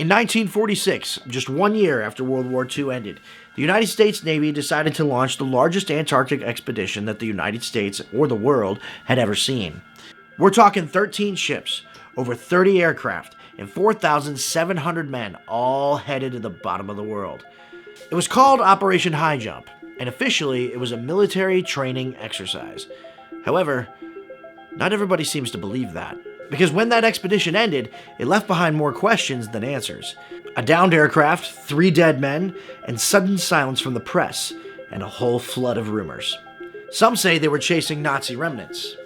In 1946, just 1 year after World War II ended, the United States Navy decided to launch the largest Antarctic expedition that the United States or the world had ever seen. We're talking 13 ships, over 30 aircraft, and 4,700 men, all headed to the bottom of the world. It was called Operation Highjump, and officially it was a military training exercise. However, not everybody seems to believe that, because when that expedition ended, it left behind more questions than answers. A downed aircraft, 3 dead men, and sudden silence from the press, and a whole flood of rumors. Some say they were chasing Nazi remnants.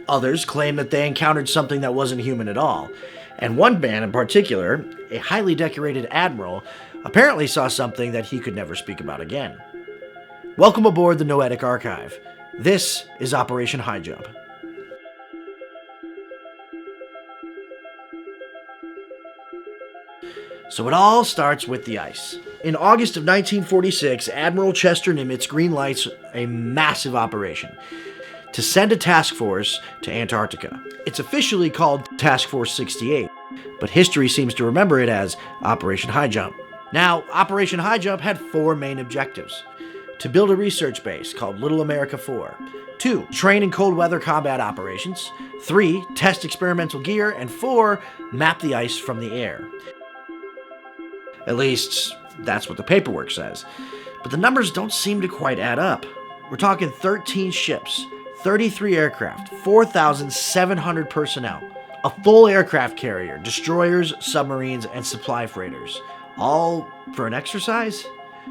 Others claim that they encountered something that wasn't human at all. And one man in particular, a highly decorated admiral, apparently saw something that he could never speak about again. Welcome aboard the Noetic Archive. This is Operation Highjump. So it all starts with the ice. In August of 1946, Admiral Chester Nimitz greenlights a massive operation to send a task force to Antarctica. It's officially called Task Force 68, but history seems to remember it as Operation Highjump. Now, Operation Highjump had 4 main objectives: to build a research base called Little America 4, 2, train in cold weather combat operations, 3, test experimental gear, and 4, map the ice from the air. At least, that's what the paperwork says. But the numbers don't seem to quite add up. We're talking 13 ships, 33 aircraft, 4,700 personnel, a full aircraft carrier, destroyers, submarines, and supply freighters. All for an exercise?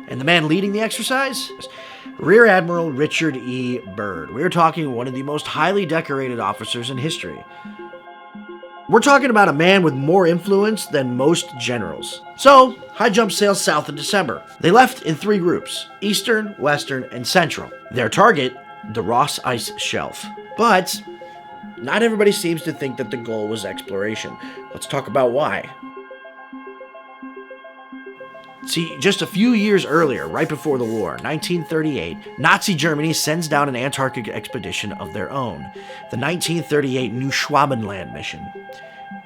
And the man leading the exercise? Rear Admiral Richard E. Byrd. We're talking one of the most highly decorated officers in history. We're talking about a man with more influence than most generals. So, Highjump sails south in December. They left in 3 groups: Eastern, Western, and Central. Their target, the Ross Ice Shelf. But not everybody seems to think that the goal was exploration. Let's talk about why. See, just a few years earlier, right before the war, 1938, Nazi Germany sends down an Antarctic expedition of their own, the 1938 New Schwabenland mission.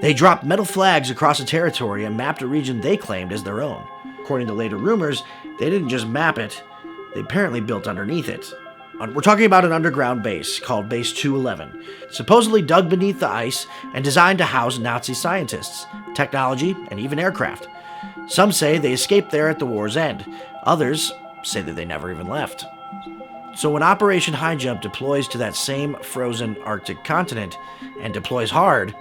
They dropped metal flags across a territory and mapped a region they claimed as their own. According to later rumors, they didn't just map it, they apparently built underneath it. We're talking about an underground base called Base 211, supposedly dug beneath the ice and designed to house Nazi scientists, technology, and even aircraft. Some say they escaped there at the war's end. Others say that they never even left. So when Operation Highjump deploys to that same frozen Arctic continent, and deploys hard,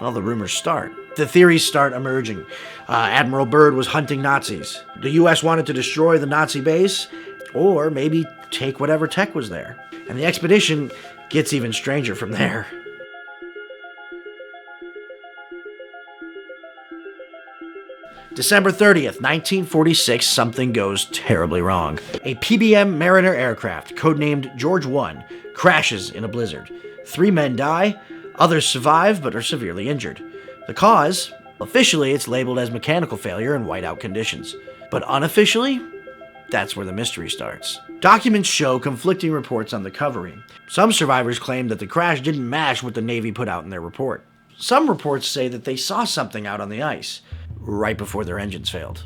well, the rumors start. The theories start emerging. Admiral Byrd was hunting Nazis. The US wanted to destroy the Nazi base, or maybe take whatever tech was there. And the expedition gets even stranger from there. December 30th, 1946, something goes terribly wrong. A PBM Mariner aircraft, codenamed George 1, crashes in a blizzard. 3 men die, others survive but are severely injured. The cause? Officially, it's labeled as mechanical failure and whiteout conditions. But unofficially, that's where the mystery starts. Documents show conflicting reports on the covering. Some survivors claim that the crash didn't match what the Navy put out in their report. Some reports say that they saw something out on the ice right before their engines failed.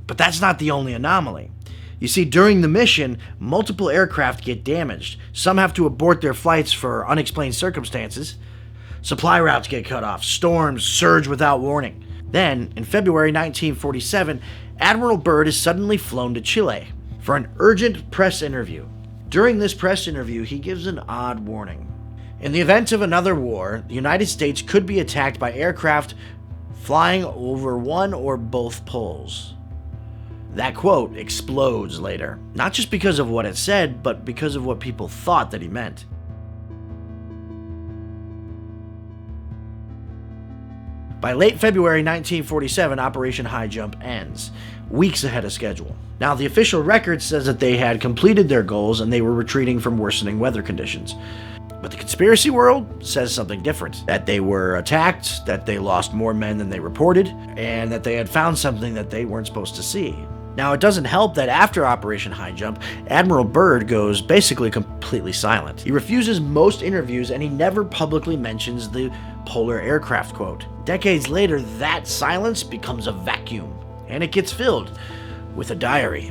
But that's not the only anomaly. You see, during the mission, multiple aircraft get damaged. Some have to abort their flights for unexplained circumstances. Supply routes get cut off. Storms surge without warning. Then, in February 1947, Admiral Byrd is suddenly flown to Chile for an urgent press interview. During this press interview, he gives an odd warning. In the event of another war, the United States could be attacked by aircraft flying over one or both poles. That quote explodes later, not just because of what it said, but because of what people thought that he meant. By late February 1947, Operation Highjump ends, weeks ahead of schedule. Now, the official record says that they had completed their goals and they were retreating from worsening weather conditions. But the conspiracy world says something different. That they were attacked, that they lost more men than they reported, and that they had found something that they weren't supposed to see. Now, it doesn't help that after Operation Highjump, Admiral Byrd goes basically completely silent. He refuses most interviews and he never publicly mentions the polar aircraft quote. Decades later, that silence becomes a vacuum, and it gets filled with a diary.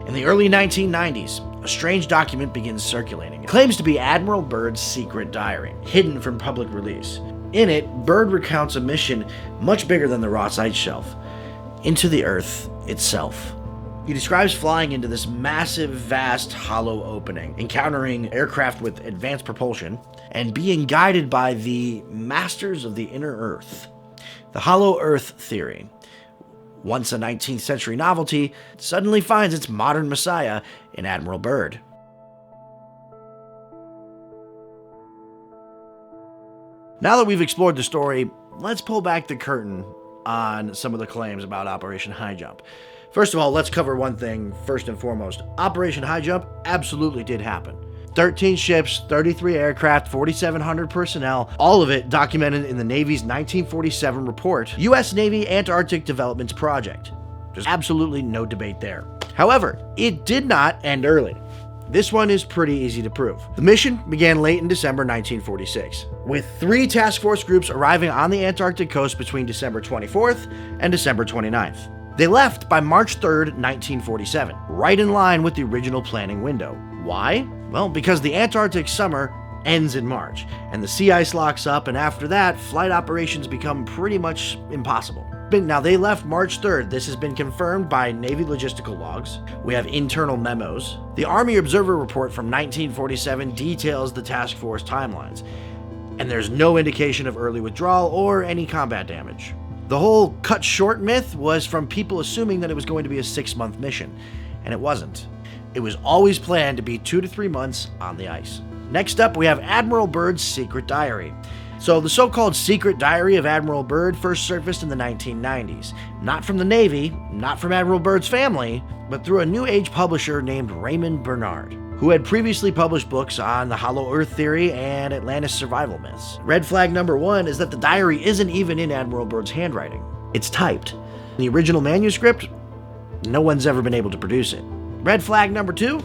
In the early 1990s, a strange document begins circulating. It claims to be Admiral Byrd's secret diary, hidden from public release. In it, Byrd recounts a mission much bigger than the Ross Ice Shelf, into the Earth itself. He describes flying into this massive, vast, hollow opening, encountering aircraft with advanced propulsion, and being guided by the masters of the inner Earth. The Hollow Earth theory, once a 19th century novelty, suddenly finds its modern messiah in Admiral Byrd. Now that we've explored the story, let's pull back the curtain on some of the claims about Operation Highjump. First of all, let's cover one thing first and foremost. Operation Highjump absolutely did happen. 13 ships, 33 aircraft, 4,700 personnel, all of it documented in the Navy's 1947 report, U.S. Navy Antarctic Developments Project. There's absolutely no debate there. However, it did not end early. This one is pretty easy to prove. The mission began late in December 1946, with 3 task force groups arriving on the Antarctic coast between December 24th and December 29th. They left by March 3rd, 1947, right in line with the original planning window. Why? Well, because the Antarctic summer ends in March, and the sea ice locks up, and after that, flight operations become pretty much impossible. Now, they left March 3rd. This has been confirmed by Navy logistical logs. We have internal memos. The Army Observer Report from 1947 details the task force timelines, and there's no indication of early withdrawal or any combat damage. The whole cut short myth was from people assuming that it was going to be a 6-month mission, and it wasn't. It was always planned to be 2 to 3 months on the ice. Next up, we have Admiral Byrd's secret diary. So the so-called secret diary of Admiral Byrd first surfaced in the 1990s. Not from the Navy, not from Admiral Byrd's family, but through a New Age publisher named Raymond Bernard, who had previously published books on the Hollow Earth theory and Atlantis survival myths. Red flag number 1 is that the diary isn't even in Admiral Byrd's handwriting. It's typed. The original manuscript, no one's ever been able to produce it. Red flag number 2,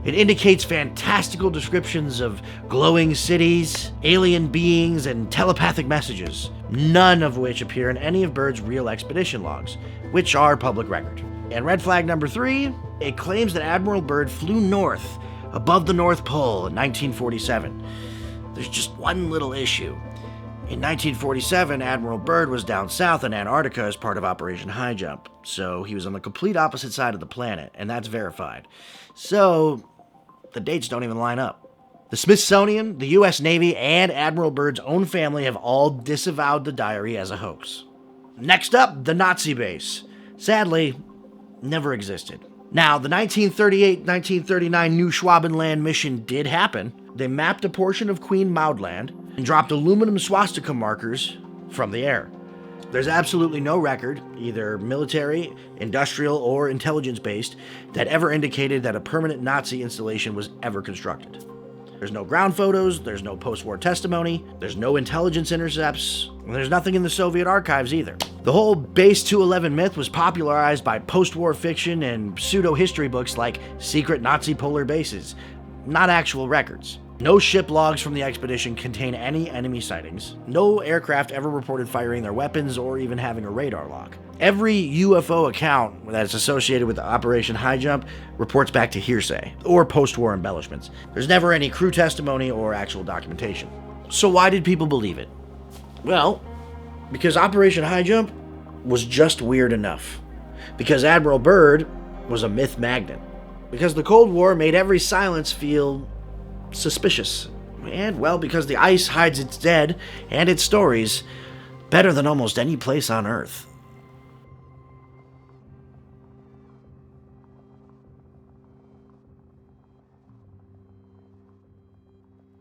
it indicates fantastical descriptions of glowing cities, alien beings, and telepathic messages, none of which appear in any of Byrd's real expedition logs, which are public record. And red flag number 3, it claims that Admiral Byrd flew north, above the North Pole in 1947. There's just one little issue. In 1947, Admiral Byrd was down south in Antarctica as part of Operation Highjump, so he was on the complete opposite side of the planet, and that's verified. So, the dates don't even line up. The Smithsonian, the U.S. Navy, and Admiral Byrd's own family have all disavowed the diary as a hoax. Next up, the Nazi base. Sadly, never existed. Now, the 1938-1939 New Schwabenland mission did happen. They mapped a portion of Queen Maud Land and dropped aluminum swastika markers from the air. There's absolutely no record, either military, industrial, or intelligence-based, that ever indicated that a permanent Nazi installation was ever constructed. There's no ground photos, there's no post-war testimony, there's no intelligence intercepts, and there's nothing in the Soviet archives either. The whole Base 211 myth was popularized by post-war fiction and pseudo-history books like Secret Nazi Polar Bases, not actual records. No ship logs from the expedition contain any enemy sightings. No aircraft ever reported firing their weapons or even having a radar log. Every UFO account that's associated with Operation Highjump reports back to hearsay or post-war embellishments. There's never any crew testimony or actual documentation. So why did people believe it? Well, because Operation Highjump was just weird enough. Because Admiral Byrd was a myth magnet. Because the Cold War made every silence feel suspicious. And, well, because the ice hides its dead and its stories better than almost any place on Earth.